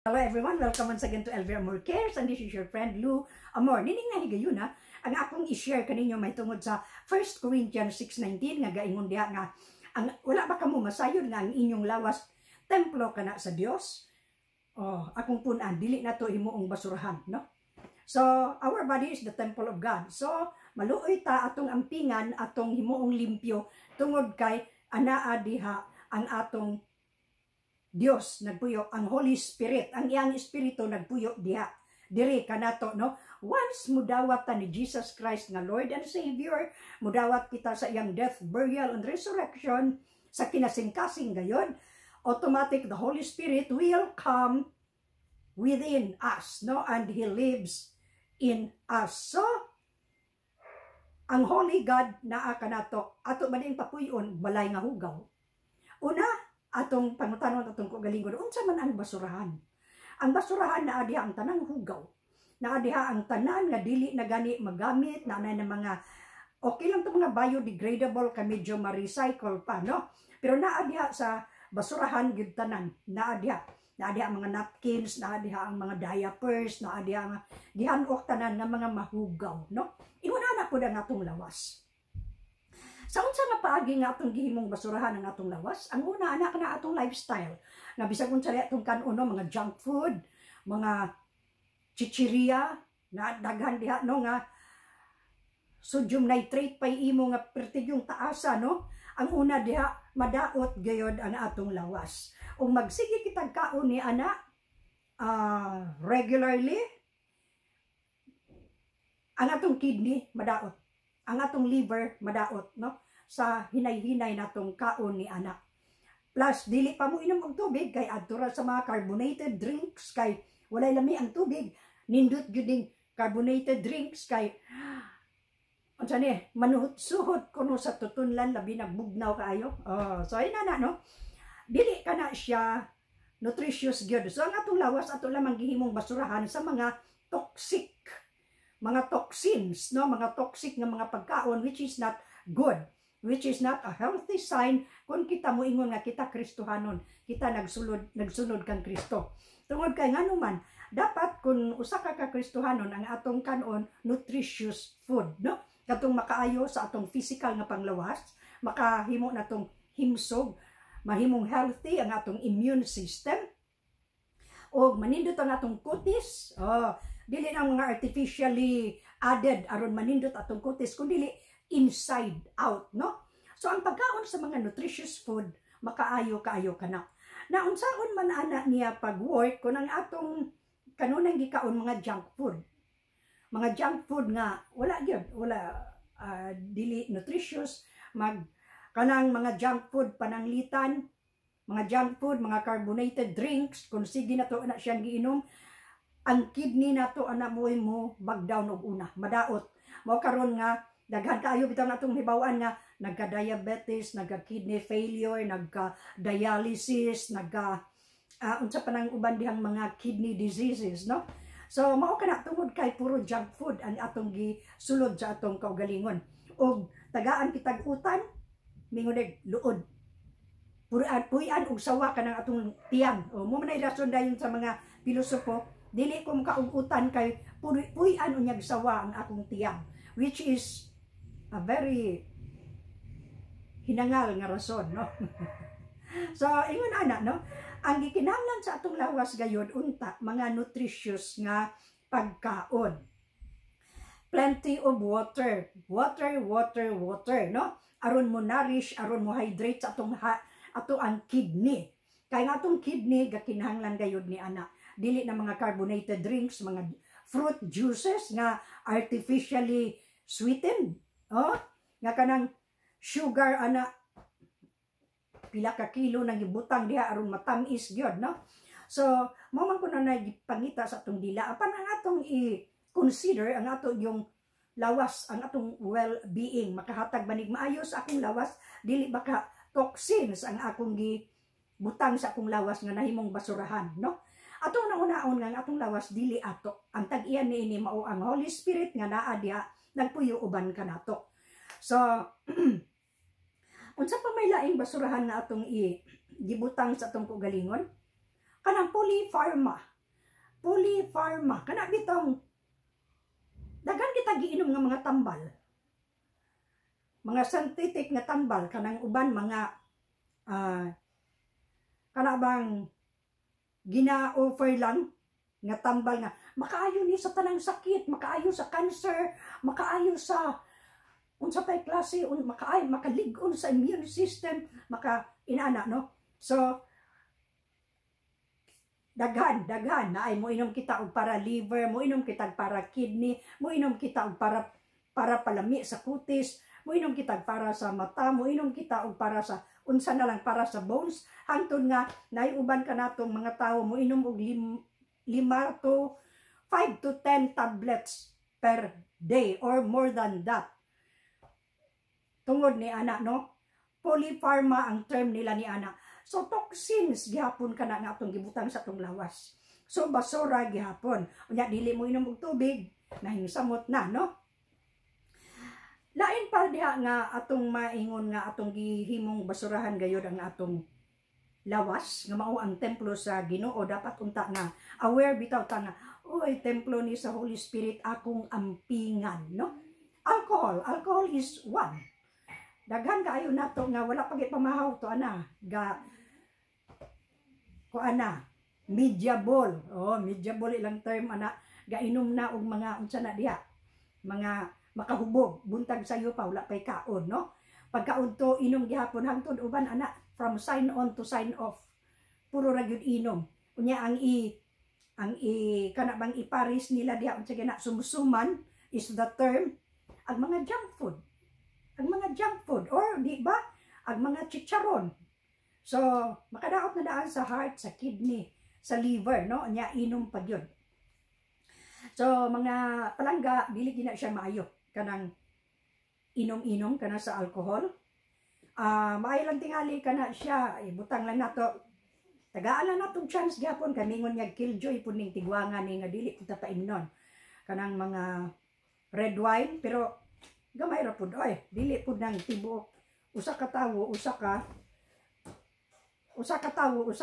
Hello everyone, welcome once again to LV Amor Cares, and this is your friend Lou Amor. Nining nga higayon na, ang akong i-share kaninyo may tungod sa 1 Corinthians 6:19 nga gaingon diha nga wala ba kamo masayod nga ang inyong lawas templo kana sa Dios? Oh, akong punan dili na to himuong basurahan, no? So, our body is the temple of God. So, maluoy ta atong ampingan, atong himuong limpyo tungod kay anaa diha ang atong Dios nagpuyo, ang Holy Spirit, ang iyang espiritu nagpuyo diha diri kanato, no? Once mudawat ta ni Jesus Christ nga Lord and Savior, mudawat kita sa iyang death, burial and resurrection sa kinasingkasing gayon, automatic the Holy Spirit will come within us, no? And He lives in us. So ang Holy God naa kanato ato maning papuyon balay nga hugaw. Una, atong pangutanon atong kagalingon, unsa man ang basurahan? Ang basurahan naa diha ang tanang hugaw. Naa diha ang tanan nga dili na gani magamit, naa na mga okay lang to mga biodegradable ka medyo ma-recycle pa, no? Pero naa diha sa basurahan gid tanan. Naa diha ang mga napkins, naa diha ang mga diapers, naa diha ang gihanok tanan nga mga mahugaw, no? Inguna na pud ang atong lawas. Sa unsa nga paagi nga atong gihimong basurahan ang atong lawas? Ang una anak na atong lifestyle. Nga bisag unsa atong kanuno mga junk food, mga chichirya, na daghan diha no nga sodium nitrate pay imo nga pertigyong taasa, no? Ang una diha madaot gayod ang atong lawas. Ug magsige kitag kaon ni ana regularly, ang atong kidney madaot. Ang atong liver madaot, no? Sa hinay-hinay natong kaon ni anak. Plus dili pa mo inom og tubig kay adto ra sa mga carbonated drinks kay walay lami ang tubig. Nindot gyud ding carbonated drinks kay unsa ni manuhot-suhot kuno sa tutunlan labi nagbugnaw kaayo. Oh, so ay na no. Dili kana siya nutritious gyud. So ang atong lawas ato lamang gihimong basurahan sa mga toxic, mga toxins, no? Mga toxic nga mga pagkaon which is not good, which is not a healthy sign kung kita mo ingon nga kita Kristohanon, kita nagsunod kang Kristo. Tungod kay ngano man, dapat kung usa ka Kristohanon ang atong kanon nutritious food, no? Katong makaayo sa atong physical nga panglawas, makahimo natong himsog, mahimong healthy ang atong immune system, o manindot ang atong kutis. Dili na mga artificially added aron manindot atong kutis, kundi inside out, no? So ang pagkaon sa mga nutritious food makaayo-kaayo kana. Na unsaon man ana niya pag-work kun ang atong kanunay gikaon mga junk food. Mga junk food nga wala gyud, dili nutritious, kanang mga junk food pananglitan, mga junk food, mga carbonated drinks, kung sige na to na siyang giinom, ang kidney nato ana mo bagdown og una, madaot. Mao karon nga daghan kaayo bitaw natong hibaw-an nga nagka-diabetes, nagka-kidney failure, nagka-dialysis, unsa pa nang uban dihang mga kidney diseases, no? So mao kana tungod kay puro junk food ang atong gisulod sa atong kaugalingon. Og tagaan kitag utan, mingunig luod. Puyan og sawa kanang atong tiyan. O mo man rason dayon sa mga pilosopo, dili ko makaugutan kay puyan unyag sawa ang akong tiyang, which is a very hinangal nga rason, no? So ingon ana, no, ang gikinahanglan sa atong lawas gayud unta mga nutritious nga pagkaon. Plenty of water, no? Aron mo nourish, aron mo hydrate sa atong ato ang kidney. Kay nga atong kidney gakinahanglan gayud ni ana. Dili na mga carbonated drinks, mga fruit juices nga artificially sweetened. Nga kanang sugar ana pila ka kilo nang gibutang diha aron matamis gyud, no? So mao man kuno na gipangita sa atong dila apan ang atong i-consider ang ato yung lawas, ang atong well-being, makahatag banig maayo sa akong lawas, dili baka toxins ang akong gibutang sa akong lawas nga nahimong basurahan, no? Atong nauna-on nga ang atong lawas dili ato. Ang tag-iyan niini mao ang Holy Spirit nga naa diha nagpuyo uban kanato. So unsa pa may laing basurahan nga atong gibutang sa atong kaugalingon? Kanang polypharma. polypharma kana bitong daghan kita giinom nga mga tambal, mga synthetic nga tambal, kanang uban mga kana bang gina-offer lang nga tambal nga makaayo ni sa tanang sakit, makaayo sa cancer, makaayo sa unsa pay klase, makalig-on sa immune system, maka inana no. So daghan na ay mo inom kita og para liver, mo inom kita para kidney, mo inom kita og para palami sa kutis, mo inom kita para sa mata, mo inom kita og para sa unsa na lang para sa bones, hangtod nga naiuban ka natong mga tawo mo inom og 5 to 10 tablets per day or more than that. Tungod ni ana no, polypharma ang term nila ni ana. So toxins gihapon kana nga atong gibutang sa atong lawas. So basura gihapon. Unya dili mo inom og tubig, nahingsamot na no. Lain pa diha nga atong maingon nga atong gihimong basurahan gayud ang atong lawas nga mao ang templo sa Ginoo. Dapat unta nga aware bitaw ta nga oy templo ni sa Holy Spirit akong ampingan no. Alcohol is one. Daghan kaayo nato nga wala pagit pamahaw to ana ga ko ana media ball. Media ball ilang term ana gainom na og mga unsa na diha mga makahubog buntag sayo pa wala pay kaon no. Pagkaon to inom gihapon hangtod uban ana from sign on to sign off puro ra gyud inom. Unya ang kana bang iparis nila diha unsa gina sumusuman is the term ang mga junk food or di ba ang mga chicharon. So makadaot na daan sa heart, sa kidney, sa liver no, nya inom pa gyud. So mga palangga dili gina siya maayo kanang inom-inom kana sa alcohol. Maayo lang tingali kana siya ibutang lang nato. Tagaan lang natong chance gyapon kaningon nga killjoy pud ning tigwangan ni nga dili kita paimnon. Kanang mga red wine pero gamay ra pud oy, dili pud nang tibuok. Usa ka tawo, usa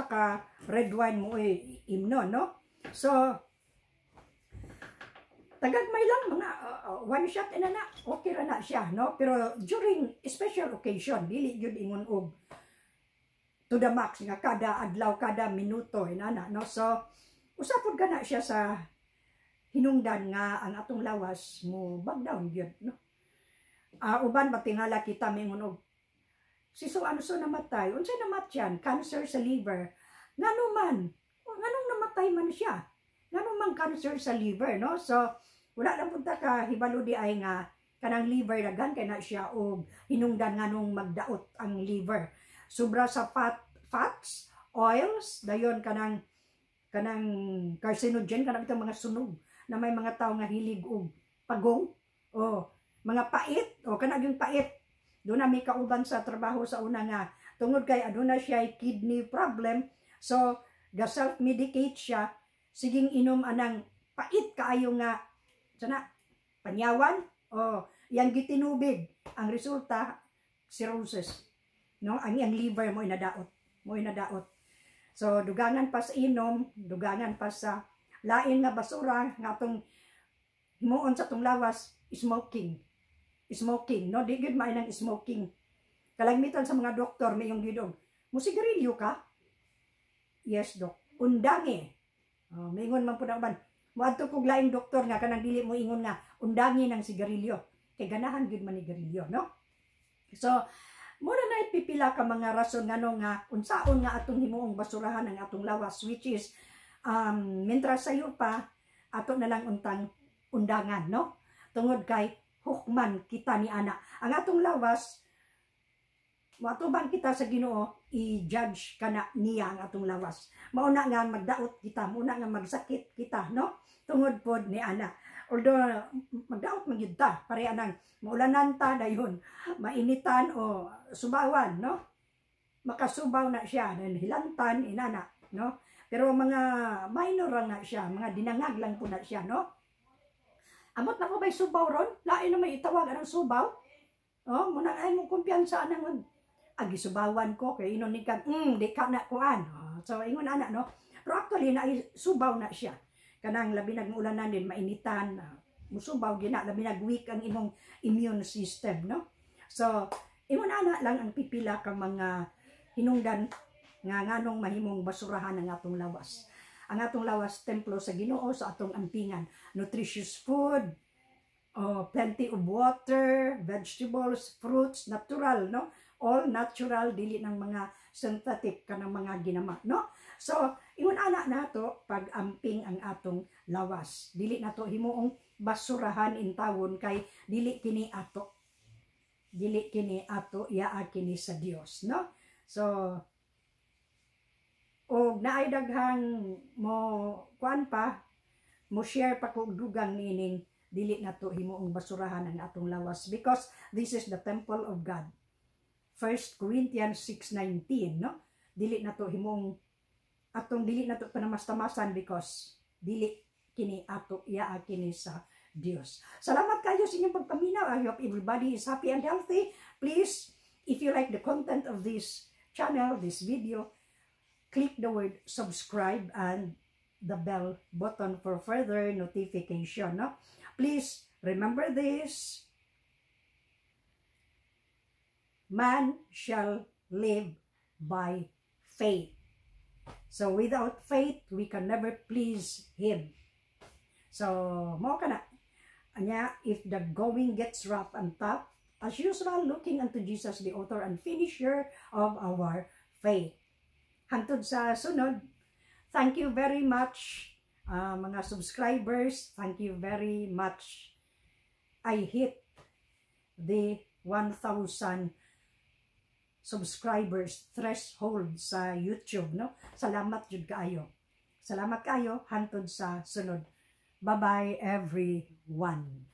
ka red wine mo imnon no. So tagagmay lang mga one shot na okay ra na siya no. Pero during special occasion dili gyud ingon og to the max nga kada adlaw kada minuto inana no. So usa pud kana siya sa hinungdan nga ang atong lawas mo back down gyud no. Uban matingala kita mingon og si so namatay, unsay namatyan, cancer sa liver. Nganong namatay man siya, nganong man cancer sa liver no. So wala lang punta ka hibalo di ay nga kanang liver daghan kay na siya og hinungdan nganong magdaot ang liver. Sobra sa fats, oils, dayon kanang carcinogen, kanang itong mga sunog na may mga tao nga hilig og pagong mga pait kanang yung pait. Doon na may kauban sa trabaho sa una nga tungod kay aduna siya kidney problem, so ga self medicate siya, siging inom anang pait kaayo nga sana panyawan yang gitinubig, ang resulta cirrhosis no, ang iyang liver mo inadaot. So dugangan pa sa inom, dugangan pa sa lain nga basura nga atong himuon sa atong lawas, smoking no, di gud may nang smoking. Kalagmitan sa mga doktor may yung gidong mo sigarilyo ka, yes dok, undangi maingon man pud man moadto kog laing doktor nga kanang dili mo ingon nga undangi ng sigarilyo kay ganahan gid man ni garilyo no. So mura na pipila ka mga rason ngano nga unsaon nga atong himuong basurahan ang atong lawas, which is mentras sayo pa ato na lang untang undangan no, tungod kay hukman kita ni ana ang atong lawas. Matuban kita sa Ginoo, i-judge kana niya ang atong lawas. Mauna nga magdaot kita, mauna nga magsakit kita no, tungod pod ni ana. Although magdaot man gyud ta, pareha nang maulanan ta dayon, mainitan o subawan no, makasubaw na siya, then hilantan inana no. Pero mga minor lang na siya, mga dinangag lang po na siya no. Amot na ko ba'y subaw ron? Lain na may itawag anang subaw? Muna ay mo kumpiyansa anang agisubawan ko kay inon ni kan di ka na kuan. So ingon ana no. Pero actually na subaw na siya. kanang labi nag-ulanan din mainitan, musubaw gina labi nag-weak ang imong immune system, no? So imo na lang ang pipila ka mga hinungdan nga nganong mahimong basurahan ang atong lawas. Ang atong lawas templo sa Ginoo, sa atong ampingan, nutritious food, plenty of water, vegetables, fruits, natural, no? All natural, dili ng mga synthetic kanang mga ginama, no? So ingon ana nato pag amping ang atong lawas, dili nato himuong basurahan in tawon kay dili kini ato, yaa kini sa Dios, no? So o naay daghang mo kuan pa mo share pa ko dugang nining dili nato himuong basurahan ang atong lawas because this is the temple of God. 1 Corinthians 6:19, no? Dili nato himuong atong dili nato panamastamasan because dili kini ato yaa kini sa Dios. Salamat kayo sa inyong pagpaminaw. I hope everybody is happy and healthy. Please, if you like the content of this channel, this video, click the word subscribe and the bell button for further notification, no? Please remember this: man shall live by faith. So without faith, we can never please Him. So mo kana anya, if the going gets rough and tough, as usual, looking unto Jesus, the author and finisher of our faith. Hantod sa sunod, thank you very much mga subscribers, thank you very much. I hit the 1,000 subscribers threshold sa YouTube, no? Salamat jud kaayo. Salamat kaayo, hantod sa sunod. Bye-bye everyone.